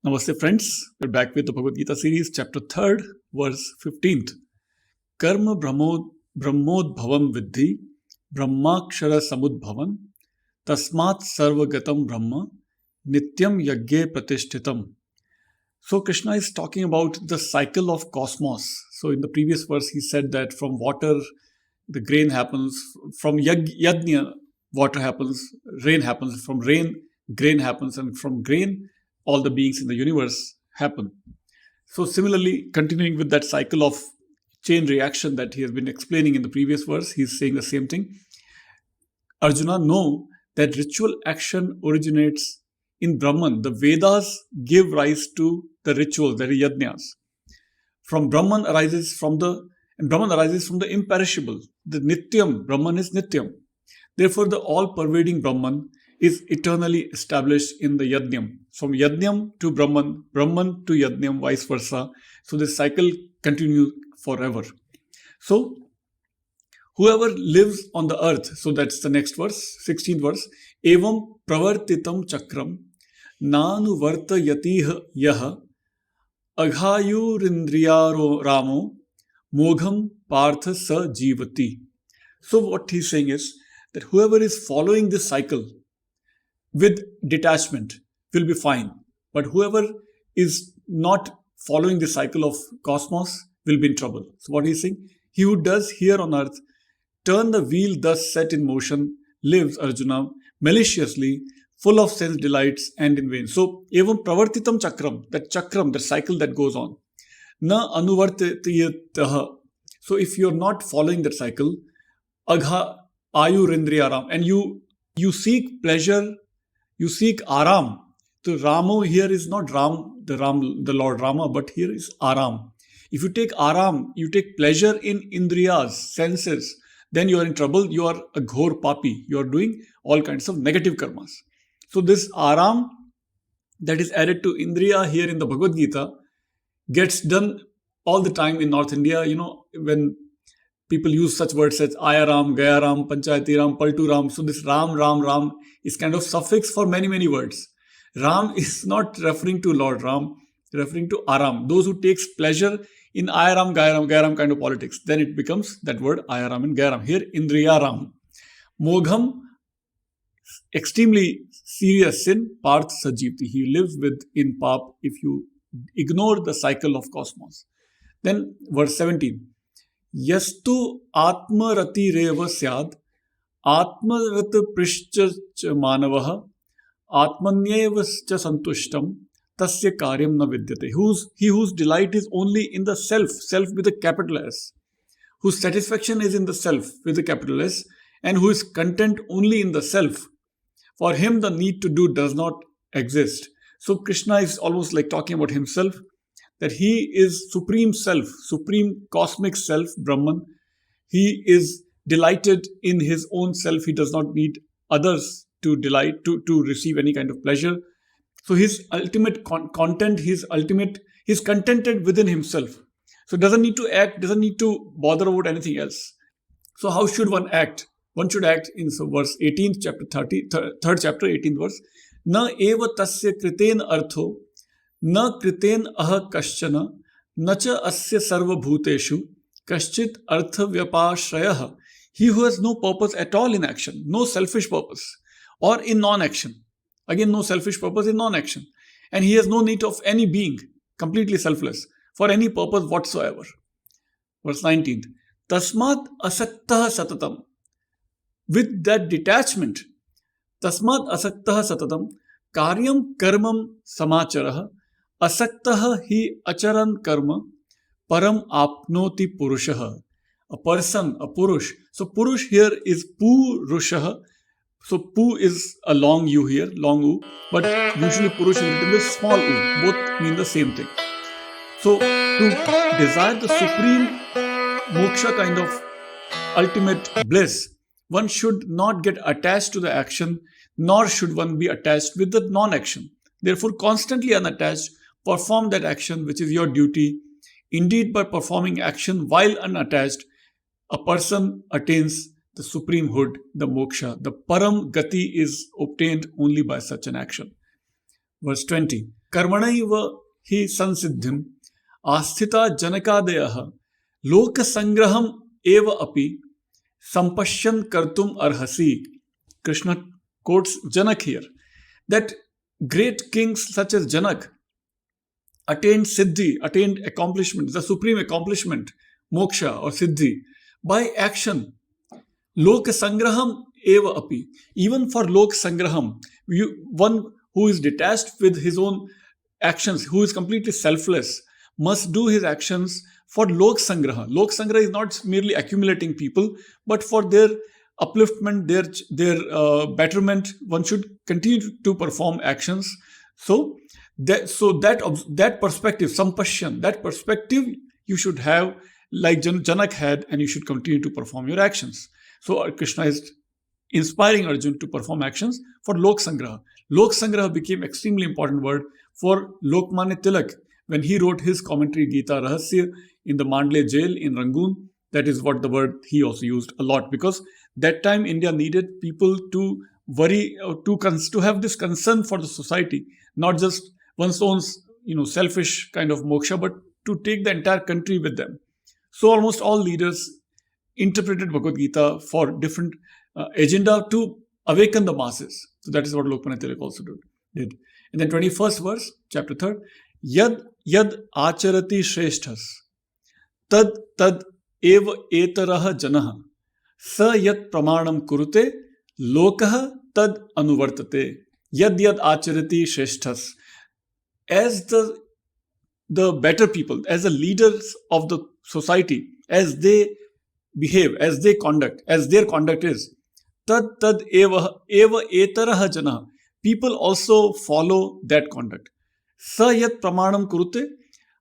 Namaste friends, we're back with the Bhagavad Gita series, chapter 3rd, verse 15th. Karma brahmodbhavam viddhi, brahmakshara samudbhavan, tasmat sarvagatam brahma, nityam yagye pratishthitam. So Krishna is talking about the cycle of cosmos. So in the previous verse he said that from water the grain happens, from yajna water happens, rain happens, from rain grain happens, and from grain all the beings in the universe happen. So similarly, continuing with that cycle of chain reaction that he has been explaining in the previous verse, he is saying the same thing. Arjuna, know that ritual action originates in Brahman. The Vedas give rise to the ritual, the yajnas. From Brahman arises from the imperishable. The Nityam, Brahman is Nityam. Therefore, the all-pervading Brahman is eternally established in the yajnam. From yajnam to Brahman, Brahman to yajnam, vice versa. So this cycle continues forever. So whoever lives on the earth, so that's the next verse, 16th verse, evam pravartitam chakram nanu varta yatiha yaha aghayurindriyaro ramo mogham partha sa jivati. So what he's saying is that whoever is following this cycle with detachment will be fine. But whoever is not following the cycle of cosmos will be in trouble. So what he's saying, he who does here on earth turn the wheel thus set in motion lives, Arjuna, maliciously, full of sense delights and in vain. So evam pravartitam chakram, that cycle that goes on. Na anuvartiyataha. So if you're not following that cycle, agha ayurindriyaram, and you seek pleasure, you seek aram. So Ramo here is not the Lord Rama, but here is aram. If you take aram, you take pleasure in indriyas, senses, then you are in trouble. You are a ghor papi. You are doing all kinds of negative karmas. So this aram that is added to indriya here in the Bhagavad Gita gets done all the time in North India. You know, when people use such words as Ayaram, Gayaram, Panchayatiram, Palturam. So this Ram is kind of suffix for many, many words. Ram is not referring to Lord Ram, referring to Aram. Those who takes pleasure in Ayaram, Gayaram kind of politics. Then it becomes that word Ayaram and Gayaram. Here, Indriyaram. Mogham, extremely serious sin, Parth Sajivti. He lives in Pap if you ignore the cycle of cosmos. Then verse 17. Yastu atmarati reva syad atmarata prishcha manavaha atmanyevascha santushtam tasya karyam na vidyate. He whose delight is only in the self with a capital S, whose satisfaction is in the self with a capital S, and who is content only in the self. For him the need to do does not exist. So Krishna is almost like talking about himself, that he is supreme self, supreme cosmic self, Brahman. He is delighted in his own self. He does not need others to delight, to receive any kind of pleasure. So his ultimate content, he's contented within himself. So doesn't need to act, doesn't need to bother about anything else. So how should one act? One should act in verse 18th chapter 3rd chapter 18th verse. Na eva tasya kriten artho na kriten aha kaschana na cha asya sarva bhuteshu kaschit artha vyapashrayah. He who has no purpose at all in action, no selfish purpose, or in non-action. Again, no selfish purpose in non-action. And he has no need of any being, completely selfless, for any purpose whatsoever. Verse 19th. Tasmat asaktah satatam. With that detachment, tasmat asaktah satatam karyam karmam samacharaha asaktah hi acharan karma param apnoti purushaha. A person, a purush. So purush here is purushaha. So pu is a long u here, long u, but usually purush is written with small u. Both mean the same thing. So to desire the supreme moksha kind of ultimate bliss, one should not get attached to the action, nor should one be attached with the non-action. Therefore, constantly unattached, perform that action which is your duty Indeed, by performing action while unattached, a person attains the supremehood, the moksha. The param gati is obtained only by such an action. Verse 20. Karmanaiva hi sansiddhim asthita janakadayaha loka sangraham eva api sampashyan kartum arhasi. Krishna quotes Janak here, that great kings such as Janak attained siddhi, attained accomplishment, the supreme accomplishment, moksha or siddhi, by action. Lok sangraham eva api. Even for lok sangraham, one who is detached with his own actions, who is completely selfless, must do his actions for lok sangraha. Lok sangraha is not merely accumulating people, but for their upliftment, their betterment. One should continue to perform actions. So that perspective, sampashyan, that perspective you should have, like Janak had, and you should continue to perform your actions. So Krishna is inspiring Arjuna to perform actions for Lok Sangraha. Lok Sangraha became extremely important word for Lokmanya Tilak when he wrote his commentary Gita Rahasya in the Mandle jail in Rangoon. That is what the word he also used a lot, because that time India needed people to worry, to have this concern for the society, not just one's own selfish kind of moksha, but to take the entire country with them. So almost all leaders interpreted Bhagavad Gita for different agenda to awaken the masses. So that is what Lokmanya Tilak also did. And then 21st verse, chapter 3, Yad acharati shreshthas tad eva etaraha janaha sa yat pramanam kurute lokaha tad anuvartate. Yad acharati shreshthas. As the better people, as the leaders of the society, as they behave, as they conduct, as their conduct is, tad eva etaraha janaha. People also follow that conduct. Sa yat pramanam kurute.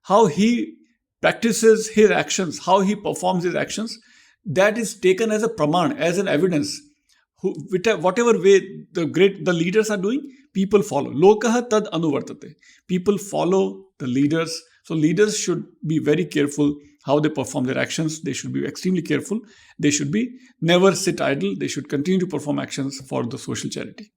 How he practices his actions, how he performs his actions, that is taken as a praman, as an evidence. Whatever way the leaders are doing, people follow. Lokaha tad anuvartate. People follow the leaders. So leaders should be very careful how they perform their actions. They should be extremely careful. They should be never sit idle. They should continue to perform actions for the social charity.